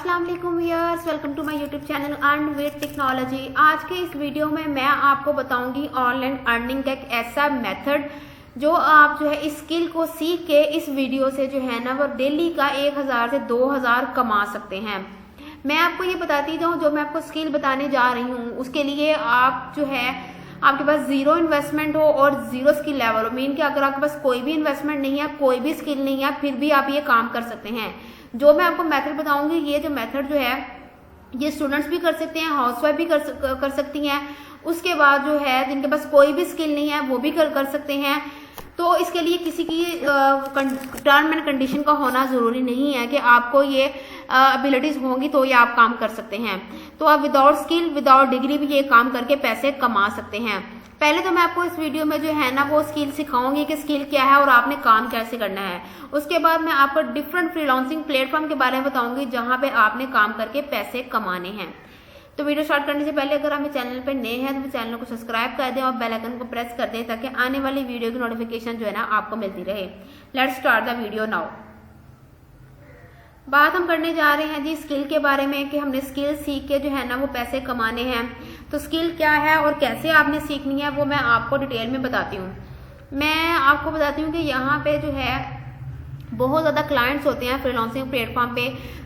अस्सलाम वालेकुम viewers, welcome to my YouTube channel earn with technology. आज के इस वीडियो में मैं आपको बताऊंगी ऑनलाइन अर्निंग का एक ऐसा मेथड जो आप जो है इस स्किल को सीख के इस वीडियो से जो है ना वो डेली का 1000 से 2000 कमा सकते हैं। मैं आपको ये बताती जाऊँ, जो मैं आपको स्किल बताने जा रही हूँ उसके लिए आप जो है आपके पास जीरो इन्वेस्टमेंट हो और जीरो स्किल लेवल हो। मीन कि अगर आपके पास कोई भी इन्वेस्टमेंट नहीं है, कोई भी स्किल नहीं है, फिर भी आप ये काम कर सकते हैं। जो मैं आपको मेथड बताऊंगी, ये जो मेथड जो है ये स्टूडेंट्स भी कर सकते हैं, हाउसवाइफ भी कर सकती हैं। उसके बाद जो है जिनके पास कोई भी स्किल नहीं है वो भी कर सकते हैं। तो इसके लिए किसी की टर्म एंड कंडीशन का होना जरूरी नहीं है कि आपको ये एबिलिटीज होंगी तो ये आप काम कर सकते हैं। तो आप विदाउट स्किल, विदाउट डिग्री भी ये काम करके पैसे कमा सकते हैं। पहले तो मैं आपको इस वीडियो में जो है ना वो स्किल सिखाऊंगी कि स्किल क्या है और आपने काम कैसे करना है। उसके बाद मैं आपको डिफरेंट फ्रीलांसिंग प्लेटफॉर्म के बारे में बताऊंगी जहां पे आपने काम करके पैसे कमाने हैं। तो वीडियो स्टार्ट करने से पहले अगर हमें चैनल पर नए हैं तो चैनल को सब्सक्राइब कर दें और बेल आइकन को प्रेस कर दें ताकि आने वाली वीडियो की नोटिफिकेशन जो है ना आपको मिलती रहे। Let's start the video now. बात हम करने जा रहे हैं जी स्किल के बारे में कि हमने स्किल सीख के जो है ना वो पैसे कमाने हैं। तो स्किल क्या है और कैसे आपने सीखनी है वो मैं आपको डिटेल में बताती हूँ। मैं आपको बताती हूँ कि यहाँ पे जो है बहुत ज़्यादा क्लाइंट्स होते हैं फ्रीलांसिंग प्लेटफॉर्म पे,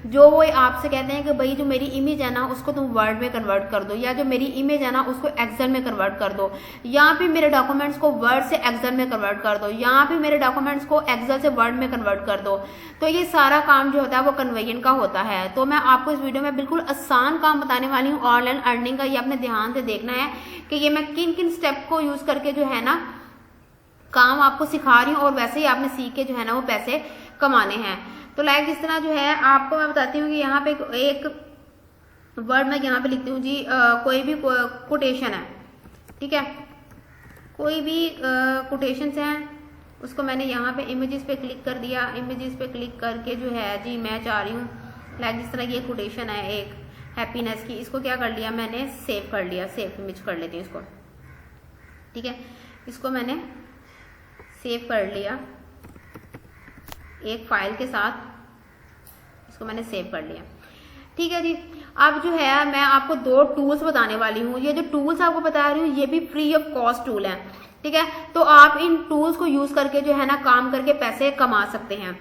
जो वो आपसे कहते हैं कि भाई जो मेरी इमेज है ना उसको तुम वर्ड में कन्वर्ट कर दो, या जो मेरी इमेज है ना उसको एक्सेल में कन्वर्ट कर दो, यहाँ पे मेरे डॉक्यूमेंट्स को वर्ड से एक्सेल में कन्वर्ट कर दो, यहाँ पे मेरे डॉक्यूमेंट्स को एक्सेल से वर्ड में कन्वर्ट कर दो। तो ये सारा काम जो होता है वो कन्वेयन का होता है। तो मैं आपको इस वीडियो में बिल्कुल आसान काम बताने वाली हूँ ऑनलाइन अर्निंग का। ये आपने ध्यान से देखना है कि ये मैं किन किन स्टेप को यूज करके जो है ना काम आपको सिखा रही हूँ और वैसे ही आपने सीख के जो है ना वो पैसे कमाने हैं। तो लाइक जिस तरह जो है आपको मैं बताती हूँ कि यहाँ पे एक वर्ड मैं यहाँ पे लिखती हूँ जी, कोई भी कोटेशन है, ठीक है, कोई भी कोटेशंस हैं, उसको मैंने यहाँ पे इमेजेस पे क्लिक कर दिया। इमेजेस पे क्लिक करके जो है जी मैं चाह रही हूँ लाइक जिस तरह ये कोटेशन है एक हैप्पीनेस की, इसको क्या कर लिया मैंने सेव कर लिया। सेव इमेज कर लेती हूँ इसको, ठीक है, इसको मैंने सेव कर लिया एक फाइल के साथ, इसको मैंने सेव कर लिया, ठीक है जी। अब जो है मैं आपको दो टूल्स बताने वाली हूँ। ये जो टूल्स आपको बता रही हूँ ये भी फ्री ऑफ कॉस्ट टूल है, ठीक है। तो आप इन टूल्स को यूज करके जो है ना काम करके पैसे कमा सकते हैं।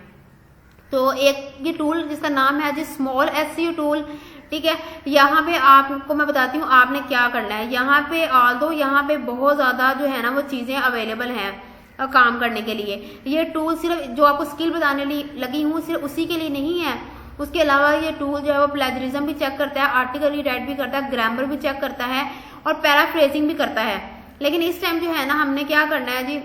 तो एक ये टूल जिसका नाम है जी स्मॉल एसईओ टूल, ठीक है। यहाँ पे आपको मैं बताती हूँ आपने क्या करना है। यहाँ पे ऑल्दो यहाँ पे बहुत ज्यादा जो है ना वो चीजें अवेलेबल हैं काम करने के लिए। ये टूल सिर्फ जो आपको स्किल बताने लगी हूँ सिर्फ उसी के लिए नहीं है। उसके अलावा ये टूल जो है वो प्लेजरिज्म भी चेक करता है, आर्टिकल रीडाइट भी करता है, ग्रामर भी चेक करता है और पैराफ्रेजिंग भी करता है। लेकिन इस टाइम जो है ना हमने क्या करना है जी,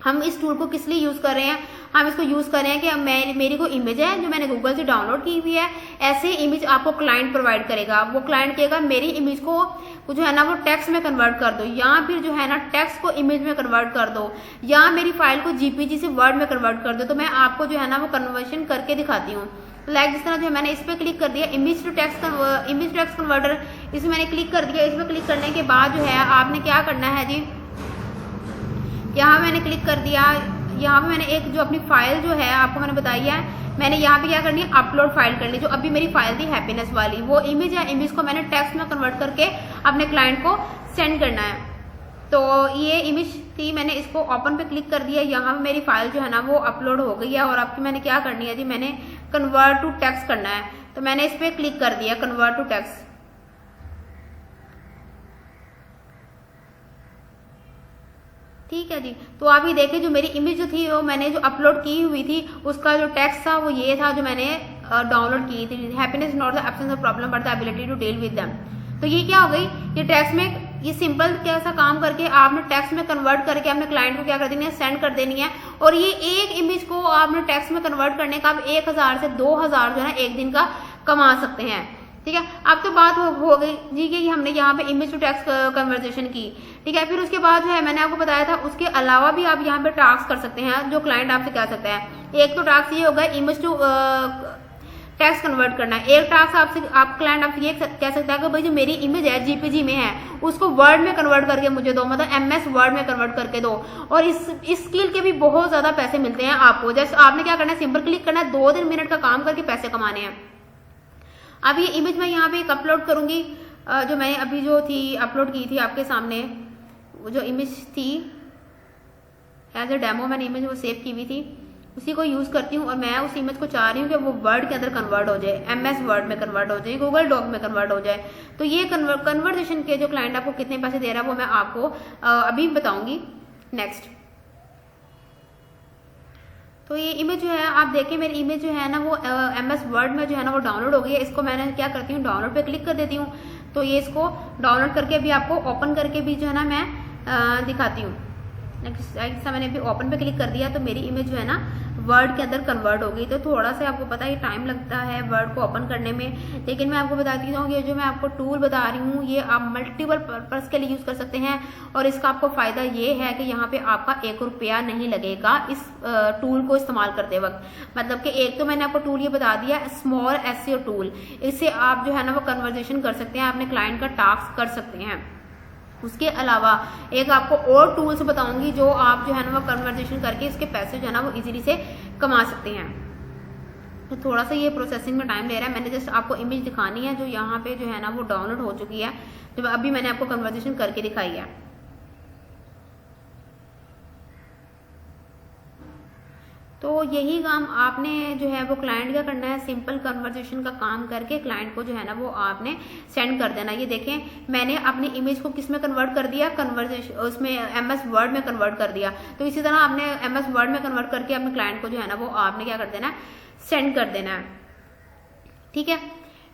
हम इस टूल को किस लिए यूज कर रहे हैं, हम इसको यूज कर रहे हैं कि मेरी कोई इमेज है जो मैंने गूगल से डाउनलोड की हुई है, ऐसे इमेज आपको क्लाइंट प्रोवाइड करेगा। वो क्लाइंट कहेगा मेरी इमेज को जो है ना वो टेक्स्ट में कन्वर्ट कर दो, या फिर जो है ना टेक्स्ट को इमेज में कन्वर्ट कर दो, या मेरी फाइल को जीपीजी से वर्ड में कन्वर्ट कर दो। तो मैं आपको जो है ना वो कन्वर्शन करके दिखाती हूँ। लाइक जिस तरह जो है मैंने इस पर क्लिक कर दिया, इमेज टू टेक्स्ट कन्वर्टर, इसमें मैंने क्लिक कर दिया। इसमें क्लिक करने के बाद जो है आपने क्या करना है जी, यहाँ मैंने क्लिक कर दिया। यहाँ पे मैंने एक जो अपनी फाइल जो है आपको मैंने बताई है, मैंने यहाँ पे क्या करनी है अपलोड फाइल करनी। जो अभी मेरी फाइल थी हैप्पीनेस वाली, वो इमेज है, इमेज को मैंने टेक्स्ट में कन्वर्ट करके अपने क्लाइंट को सेंड करना है। तो ये इमेज थी, मैंने इसको ओपन पे क्लिक कर दिया। यहाँ पे मेरी फाइल जो है ना वो अपलोड हो गई है और अब मैंने क्या करनी है जी, मैंने कन्वर्ट टू टेक्स्ट करना है। तो मैंने इस पर क्लिक कर दिया कन्वर्ट टू टेक्स्ट, ठीक है जी। तो आप ये देखें जो मेरी इमेज जो थी वो मैंने जो अपलोड की हुई थी उसका जो टेक्स्ट था वो ये था जो मैंने डाउनलोड की थी, happiness not the absence of problem but the ability to deal with them. तो ये क्या हो गई, ये टेक्स्ट में ये सिंपल कैसा काम करके आपने टेक्स्ट में कन्वर्ट करके अपने क्लाइंट को क्या कर देनी है, सेंड कर देनी है। और ये एक इमेज को आपने टेक्स्ट में कन्वर्ट करने का आप 1000 से 2000 जो है एक दिन का कमा सकते हैं, ठीक है। अब तो बात हो गई जी कि हमने यहाँ पे इमेज टू टेक्स्ट कन्वर्सेशन की, ठीक है। फिर उसके बाद जो है मैंने आपको बताया था उसके अलावा भी आप यहाँ पे टास्क कर सकते हैं जो क्लाइंट आपसे कह सकता है। एक तो टास्क ये होगा इमेज टू टेक्स्ट कन्वर्ट करना है। एक टास्क आप क्लाइंट आपसे ये कह सकता है कि भाई जो मेरी इमेज है जीपीजी में है उसको वर्ड में कन्वर्ट करके मुझे दो, मतलब एमएस वर्ड में कन्वर्ट करके दो। और इस स्किल के भी बहुत ज्यादा पैसे मिलते हैं आपको। जैसे आपने क्या करना है, सिंपल क्लिक करना है, 2-3 मिनट का काम करके पैसे कमाने हैं। अब ये इमेज मैं यहाँ पे एक अपलोड करूंगी, जो मैंने अभी जो थी अपलोड की थी आपके सामने, वो जो इमेज थी एज ए डेमो मैंने इमेज वो सेव की हुई थी, उसी को यूज करती हूँ। और मैं उस इमेज को चाह रही हूँ कि वो वर्ड के अंदर कन्वर्ट हो जाए, MS वर्ड में कन्वर्ट हो जाए, गूगल डॉक में कन्वर्ट हो जाए। तो ये कन्वर्सेशन के जो क्लाइंट आपको कितने पैसे दे रहा है वो मैं आपको अभी बताऊंगी नेक्स्ट। तो ये इमेज जो है आप देखिए, मेरी इमेज जो है ना वो MS वर्ड में जो है ना वो डाउनलोड हो गई है। इसको मैंने क्या करती हूँ, डाउनलोड पे क्लिक कर देती हूँ। तो ये इसको डाउनलोड करके अभी आपको ओपन करके भी जो है ना मैं दिखाती हूँ। जैसा मैंने अभी ओपन पे क्लिक कर दिया तो मेरी इमेज जो है ना वर्ड के अंदर कन्वर्ट हो गई। तो थोड़ा सा आपको पता है टाइम लगता है वर्ड को ओपन करने में, लेकिन मैं आपको बताती हूँ ये जो मैं आपको टूल बता रही हूँ ये आप मल्टीपल पर्पस के लिए यूज कर सकते हैं। और इसका आपको फायदा ये है कि यहाँ पे आपका 1 रुपया नहीं लगेगा इस टूल को इस्तेमाल करते वक्त। मतलब कि एक तो मैंने आपको टूल ये बता दिया स्मॉल SEO टूल, इससे आप जो है ना वो कन्वर्जेशन कर सकते हैं, अपने क्लाइंट का टास्क कर सकते हैं। उसके अलावा एक आपको और टूल्स बताऊंगी जो आप जो है ना वो कन्वर्जेशन करके इसके पैसे जो है ना वो इजीली से कमा सकते हैं। तो थोड़ा सा ये प्रोसेसिंग में टाइम ले रहा है। मैंने जस्ट आपको इमेज दिखानी है जो यहाँ पे जो है ना वो डाउनलोड हो चुकी है, जो अभी मैंने आपको कन्वर्जेशन करके दिखाई है। तो यही काम आपने जो है वो क्लाइंट का करना है, सिंपल कन्वर्सेशन का काम करके क्लाइंट को जो है ना वो आपने सेंड कर देना। ये देखें मैंने अपनी इमेज को किस में कन्वर्ट कर दिया, कन्वर्सेशन उसमें MS वर्ड में कन्वर्ट कर दिया। तो इसी तरह आपने MS वर्ड में कन्वर्ट करके अपने क्लाइंट को जो है ना वो आपने क्या कर देना है, सेंड कर देना है। ठीक है,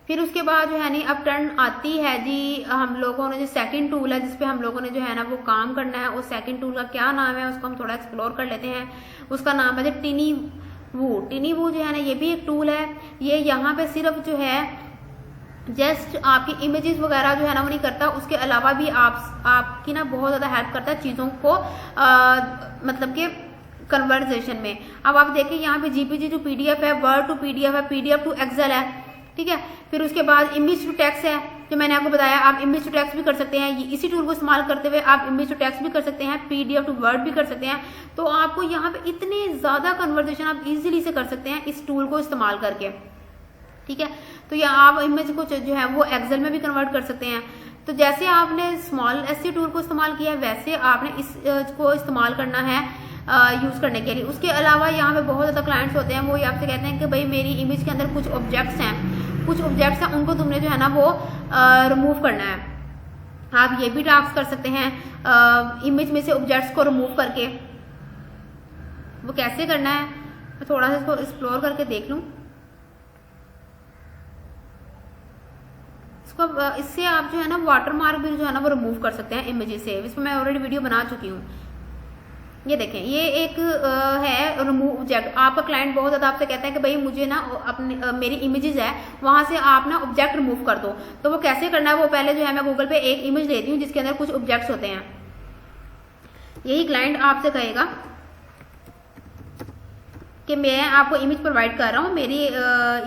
फिर उसके बाद जो है नहीं अब टर्न आती है जी हम लोगों ने जो सेकंड टूल है जिसपे हम लोगों ने जो है ना वो काम करना है। उस सेकंड टूल का क्या नाम है उसको हम थोड़ा एक्सप्लोर कर लेते हैं। उसका नाम है टिनीवू। टिनीवू जो है ना ये भी एक टूल है। ये यहाँ पे सिर्फ जो है जस्ट आपकी इमेजेस वगैरह जो है ना वो नहीं करता, उसके अलावा भी आपकी ना बहुत ज्यादा हेल्प करता है चीजों को मतलब कि कन्वर्सेशन में। अब आप देखिए यहाँ पे GPG टू PDF है, वर्ड टू PDF है, PDF टू एक्सेल है। ठीक है, फिर उसके बाद इमेज टू टेक्स्ट है जो मैंने आपको बताया, आप इमेज टू टेक्स्ट भी कर सकते हैं। इसी टूल को इस्तेमाल करते हुए आप इमेज टू टेक्स्ट भी कर सकते हैं, PDF टू वर्ड भी कर सकते हैं। तो आपको यहाँ पे इतने ज्यादा कन्वर्सेशन आप इजीली से कर सकते हैं इस टूल को इस्तेमाल करके। ठीक है, तो यहाँ आप इमेज को जो है वो एक्सेल में भी कन्वर्ट कर सकते हैं। तो जैसे आपने स्मॉल SEO टूल को इस्तेमाल किया है वैसे आपने इसको इस्तेमाल करना है यूज करने के लिए। उसके अलावा यहाँ पे बहुत ज्यादा क्लाइंट्स होते हैं वो ये आपसे कहते हैं कि भाई मेरी इमेज के अंदर कुछ ऑब्जेक्ट्स हैं उनको तुमने जो है ना वो रिमूव करना है। आप ये भी टास्क कर सकते हैं इमेज में से ऑब्जेक्ट्स को रिमूव करके। वो कैसे करना है मैं थोड़ा सा इसको एक्सप्लोर करके देख लूं। इससे आप जो है ना वाटरमार्क भी जो है ना वो रिमूव कर सकते हैं इमेजेस से। इसमें मैं ऑलरेडी वीडियो बना चुकी हूँ। ये देखें ये एक है रिमूव ऑब्जेक्ट। आपका क्लाइंट बहुत ज्यादा आपसे कहता है कि भाई मुझे ना अपने मेरी इमेजेस है वहां से आप ना ऑब्जेक्ट रिमूव कर दो। तो वो कैसे करना है वो पहले जो है मैं गूगल पे एक इमेज लेती हूँ जिसके अंदर कुछ ऑब्जेक्ट्स होते हैं। यही क्लाइंट आपसे कहेगा कि मैं आपको इमेज प्रोवाइड कर रहा हूँ, मेरी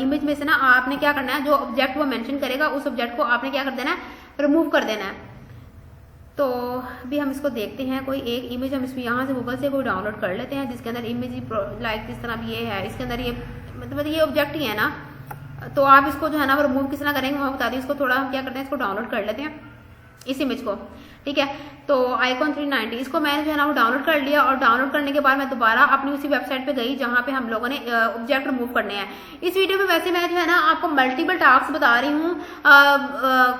इमेज में से ना आपने क्या करना है जो ऑब्जेक्ट वो मेंशन करेगा उस ऑब्जेक्ट को आपने क्या कर देना है, रिमूव कर देना है। तो अभी हम इसको देखते हैं। कोई एक इमेज हम इसमें यहाँ से गूगल से कोई डाउनलोड कर लेते हैं जिसके अंदर इमेज लाइक इस तरह ये है, इसके अंदर ये मतलब ये ऑब्जेक्ट ही है ना। तो आप इसको जो है ना वो रिमूव किस तरह करेंगे मैं बता दी। इसको थोड़ा हम क्या करते हैं इसको डाउनलोड कर लेते हैं इस इमेज को। ठीक है, तो आइकॉन 390 इसको मैंने जो है ना वो डाउनलोड कर लिया। और डाउनलोड करने के बाद मैं दोबारा अपनी उसी वेबसाइट पे गई जहां पे हम लोगों ने ऑब्जेक्ट रिमूव करने हैं। इस वीडियो में वैसे मैं जो है ना आपको मल्टीपल टास्क बता रही हूँ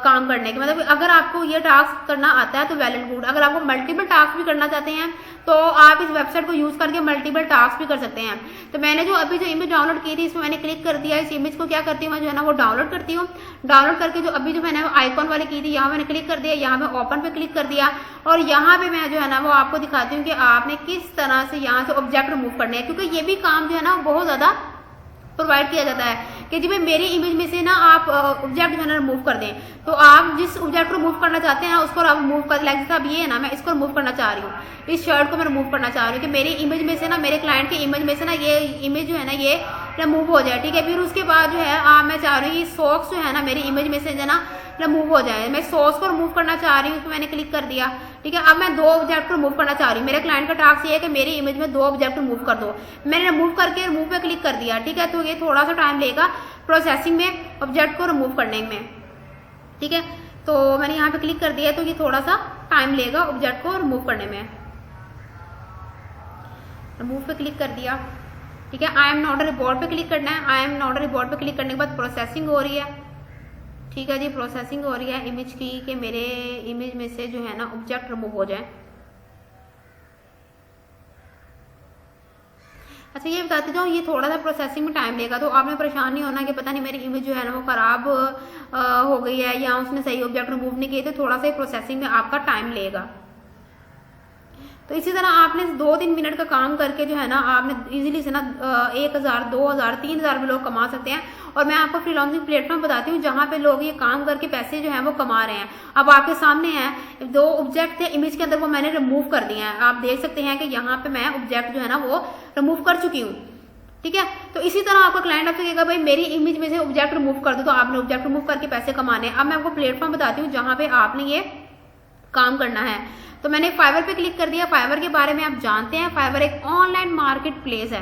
काम करने के। मतलब अगर आपको ये टास्क करना आता है तो वेल एंड गुड। अगर आपको मल्टीपल टास्क भी करना चाहते हैं तो आप इस वेबसाइट को यूज करके मल्टीपल टास्क भी कर सकते हैं। तो मैंने जो अभी जो इमेज डाउनलोड की थी इसमें मैंने क्लिक कर दिया। इस इमेज को क्या करती हूँ मैं जो है ना वो डाउनलोड करती हूँ। डाउनलोड करके जो अभी जो मैंने आइकॉन वाले की थी यहाँ मैंने क्लिक कर दिया, यहाँ मैं ओपन पे क्लिक कर दिया। और यहाँ पे मैं जो है ना वो आपको दिखाती हूँ कि आपने किस तरह से यहाँ से ऑब्जेक्ट रिमूव करने हैं। क्योंकि ये भी काम जो है ना बहुत ज्यादा प्रोवाइड किया जाता है कि जी भाई मेरी इमेज में से ना आप ऑब्जेक्ट जो है ना रिमूव कर दें। तो आप जिस ऑब्जेक्ट को रिमूव करना चाहते हैं उसको आप रिमूव कर, लाइक जैसे अब ये है ना मैं इसको रिमूव करना चाह रही हूँ, इस शर्ट को मैं रिमूव करना चाह रही हूँ कि मेरी इमेज में से ना मेरे क्लाइंट की इमेज में से ना ये इमेज जो है ना ये रिमूव हो जाए। ठीक है, फिर उसके बाद जो है मैं चाह रही हूँ सॉक्स जो है ना मेरी इमेज में से जो है ना रिमूव हो जाए। मैं सॉक्स को रिमूव करना चाह रही हूँ, तो मैंने क्लिक कर दिया। ठीक है, अब मैं 2 ऑब्जेक्ट को रिमूव करना चाह रही हूँ। मेरे क्लाइंट का टास्क ये है कि मेरी इमेज में 2 ऑब्जेक्ट रिमूव कर दो। मैंने रिमूव करके रिमूव पे क्लिक कर दिया। ठीक है, तो ये थोड़ा सा टाइम लेगा प्रोसेसिंग में ऑब्जेक्ट को रिमूव करने में। ठीक है, तो मैंने यहाँ पे क्लिक कर दिया, तो ये थोड़ा सा टाइम लेगा ऑब्जेक्ट को रिमूव करने में। रिमूव पे क्लिक कर दिया। ठीक है, I am not a report पे क्लिक करना है। I am not a report पे क्लिक करने के बाद प्रोसेसिंग हो रही है। ठीक है जी, प्रोसेसिंग हो रही है इमेज की कि मेरे इमेज में से जो है ना ऑब्जेक्ट रिमूव हो जाए। अच्छा, ये बताते जाओ, ये थोड़ा सा प्रोसेसिंग में टाइम लेगा, तो आपने परेशान नहीं होना कि पता नहीं मेरी इमेज जो है ना वो खराब हो गई है या उसने सही ऑब्जेक्ट रिमूव नहीं किए, तो थोड़ा सा प्रोसेसिंग में आपका टाइम लेगा। तो इसी तरह आपने 2-3 मिनट का काम करके जो है ना आपने इजीली से ना 1000, 2000, 3000 भी लोग कमा सकते हैं। और मैं आपको फ्रीलांसिंग प्लेटफॉर्म बताती हूँ जहाँ पे लोग ये काम करके पैसे जो है वो कमा रहे हैं। अब आपके सामने है 2 ऑब्जेक्ट थे इमेज के अंदर, वो मैंने रिमूव कर दिए हैं। आप देख सकते हैं कि यहाँ पे मैं ऑब्जेक्ट जो है ना वो रिमूव कर चुकी हूँ। ठीक है, तो इसी तरह आपका क्लाइंट आपसे कहेगा भाई मेरी इमेज में से ऑब्जेक्ट रिमूव कर दो, तो आपने ऑब्जेक्ट रिमूव करके पैसे कमाने हैं। अब मैं आपको प्लेटफॉर्म बताती हूँ जहाँ पे आपने ये काम करना है। तो मैंने फाइवर पे क्लिक कर दिया। फाइवर के बारे में आप जानते हैं, फाइवर एक ऑनलाइन मार्केट प्लेस है।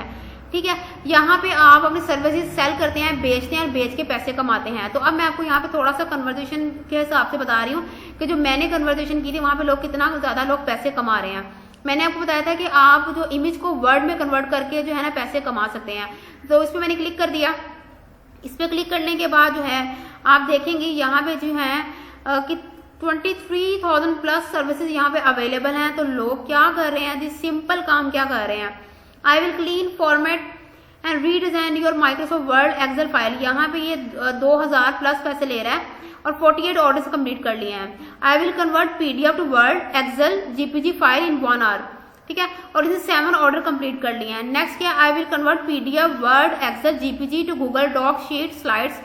ठीक है, यहाँ पे आप अपनी सर्विसेज सेल करते हैं, बेचते हैं और बेच के पैसे कमाते हैं। तो अब मैं आपको यहाँ पे थोड़ा सा कन्वर्जेशन के हिसाब से बता रही हूँ कि जो मैंने कन्वर्जेशन की थी वहाँ पे लोग कितना ज्यादा लोग पैसे कमा रहे हैं। मैंने आपको बताया था कि आप जो इमेज को वर्ड में कन्वर्ट करके जो है ना पैसे कमा सकते हैं। तो इस पर मैंने क्लिक कर दिया। इस पर क्लिक करने के बाद जो है आप देखेंगे यहाँ पे जो है कि 23,000 प्लस सर्विसेज यहाँ पे अवेलेबल हैं। तो लोग क्या कर रहे हैं जी, सिंपल काम क्या कर रहे हैं, I will clean format and redesign your Microsoft Word Excel file. यहाँ पे ये 2000 प्लस पैसे ले रहा है और 48 ऑर्डर्स कंप्लीट कर लिए हैं। I will convert PDF to Word Excel JPG file in 1 hour. ठीक है, और इसे 7 ऑर्डर कंप्लीट कर लिए हैं। नेक्स्ट क्या, I will convert PDF Word Excel JPG to Google Doc Sheet Slides.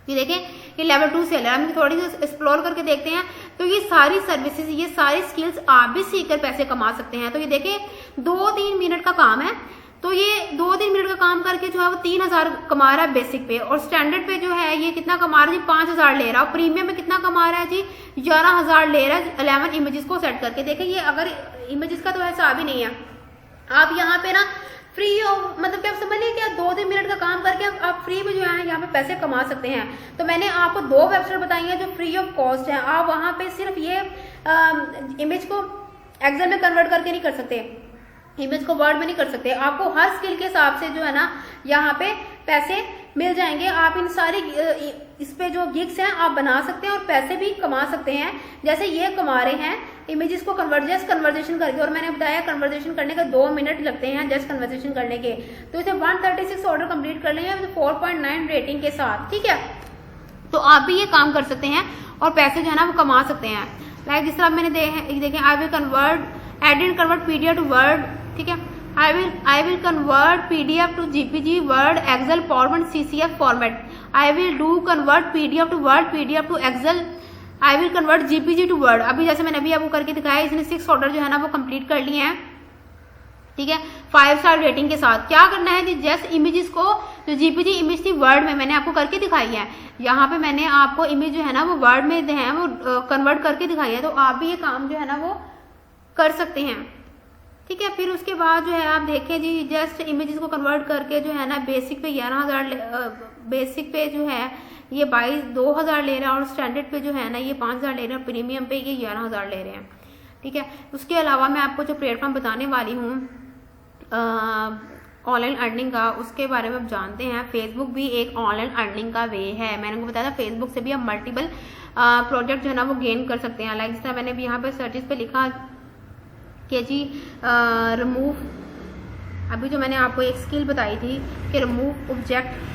ये देखें, ये लेवल 2 सेलर है। हम थोड़ी सी एक्सप्लोर करके देखते हैं। तो ये सारी सर्विसेज, ये सारी स्किल्स आप भी सीखकर पैसे कमा सकते हैं। तो ये देखें 2-3 मिनट का काम है। तो ये 2-3 मिनट का काम करके जो है वो 3000 कमा रहा है बेसिक पे, और स्टैंडर्ड पे जो है ये कितना कमा रहा है जी, 5000 ले रहा है। प्रीमियम में कितना कमा रहा है जी, 11000 ले रहा है 11 इमेजेस को सेट करके। देखें, ये अगर इमेजेस का तो हिसाब ही नहीं है। आप यहाँ पे ना फ्री मतलब कि आप समझ लीजिए कि 2-3 मिनट का काम करके आप फ्री में जो है यहाँ पे पैसे कमा सकते हैं। तो मैंने आपको 2 वेबसाइट बताई हैं जो फ्री ऑफ कॉस्ट है। आप वहाँ पे सिर्फ ये इमेज को एक्सेल में कन्वर्ट करके नहीं कर सकते, इमेज को वर्ड में नहीं कर सकते। आपको हर स्किल के हिसाब से जो है ना यहाँ पे पैसे मिल जाएंगे। आप इन सारी इस पे जो गिग्स हैं आप बना सकते हैं और पैसे भी कमा सकते हैं, जैसे ये कमा रहे हैं इमेजेस को जस्ट कन्वर्जेशन करके। और मैंने बताया कन्वर्जेशन करने का 2 मिनट लगते हैं जस्ट कन्वर्जेशन करने के। तो इसे 136 ऑर्डर कंप्लीट कर लेंगे 4.9 रेटिंग के साथ। ठीक है, तो आप भी ये काम कर सकते हैं और पैसे जो है ना वो कमा सकते हैं। लाइक जिस तरह मैंने देखें, I will convert edit convert PDF to Word. ठीक है, I will convert PDF to GPG, Word, Excel, PowerPoint, CCF format. I will do convert PDF to Word, PDF to Excel. I will convert GPG to Word. अभी जैसे मैंने अभी आपको करके दिखाया, इसने 6 ऑर्डर जो है ना वो कंप्लीट कर लिए हैं। ठीक है, 5 स्टार रेटिंग के साथ। क्या करना है जी, जस्ट इमेजेस को जो जीपीजी इमेज थी वर्ड में मैंने आपको करके दिखाई है। यहाँ पे मैंने आपको इमेज जो है ना वो वर्ड में है वो कन्वर्ट करके दिखाई है। तो आप भी ये काम जो है ना वो कर सकते हैं। ठीक है, फिर उसके बाद जो है आप देखें जी, जस्ट इमेजेस को कन्वर्ट करके जो है ना बेसिक पे 11000 बेसिक पे जो है ये 2000 ले रहा है और स्टैंडर्ड पे जो है ना ये 5000 ले रहे हैं, प्रीमियम पे ये 11000 ले रहे हैं। ठीक है, उसके अलावा मैं आपको जो प्लेटफॉर्म बताने वाली हूँ ऑनलाइन अर्निंग का, उसके बारे में आप जानते हैं। फेसबुक भी एक ऑनलाइन अर्निंग का वे है। मैंने आपको बताया था फेसबुक से भी आप मल्टीपल प्रोजेक्ट जो है ना वो गेन कर सकते हैं। लाइक जिस तरह मैंने भी यहाँ पे सर्चेस पे लिखा कि जी रिमूव, अभी जो मैंने आपको एक स्किल बताई थी कि रिमूव ऑब्जेक्ट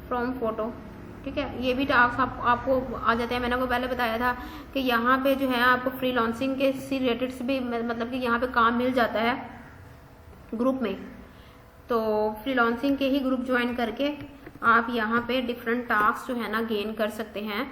फ्रॉम फोटो। ठीक है, ये भी टास्क आपको आ जाते हैं। मैंने आपको पहले बताया था कि यहाँ पे जो है आपको फ्रीलांसिंग के से रिलेटेड से भी मतलब कि यहाँ पे काम मिल जाता है ग्रुप में। तो फ्रीलांसिंग के ही ग्रुप ज्वाइन करके आप यहाँ पे डिफरेंट टास्क जो है ना गेन कर सकते हैं।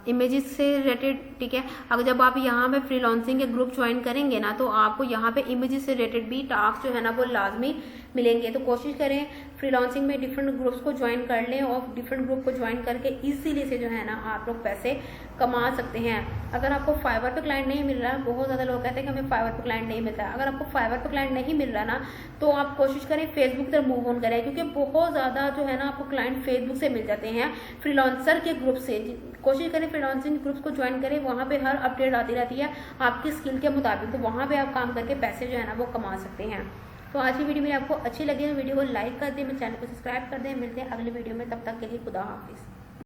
इमेजेस से रिलेटेड, ठीक है। अगर जब आप यहाँ पे फ्रीलांसिंग के ग्रुप ज्वाइन करेंगे ना, तो आपको यहाँ पे इमेजेस से रिलेटेड भी टास्क जो है ना वो लाजमी मिलेंगे। तो कोशिश करें फ्रीलांसिंग में डिफरेंट ग्रुप्स को ज्वाइन कर लें, और डिफरेंट ग्रुप को ज्वाइन करके इजीली से जो है ना आप लोग पैसे कमा सकते हैं। अगर आपको फाइवर पे क्लाइंट नहीं मिल रहा है, बहुत ज़्यादा लोग कहते हैं कि हमें फाइवर पे क्लाइंट नहीं मिलता है, अगर आपको फाइवर पे क्लाइंट नहीं मिल रहा ना, तो आप कोशिश करें फेसबुक से मूव ऑन करें, क्योंकि बहुत ज़्यादा जो है ना आपको क्लाइंट फेसबुक से मिल जाते हैं, फ्रीलांसर के ग्रुप से। कोशिश करें फ्रीलांसिंग ग्रुप्स को ज्वाइन करें, वहाँ पे हर अपडेट आती रहती है आपकी स्किल के मुताबिक, तो वहाँ पे आप काम करके पैसे जो है ना वो कमा सकते हैं। तो आज की वीडियो मेरी आपको अच्छी लगी है, वीडियो को लाइक कर दें, मेरे चैनल को सब्सक्राइब कर दें। मिलते हैं अगली वीडियो में, तब तक के लिए खुदा हाफिज़।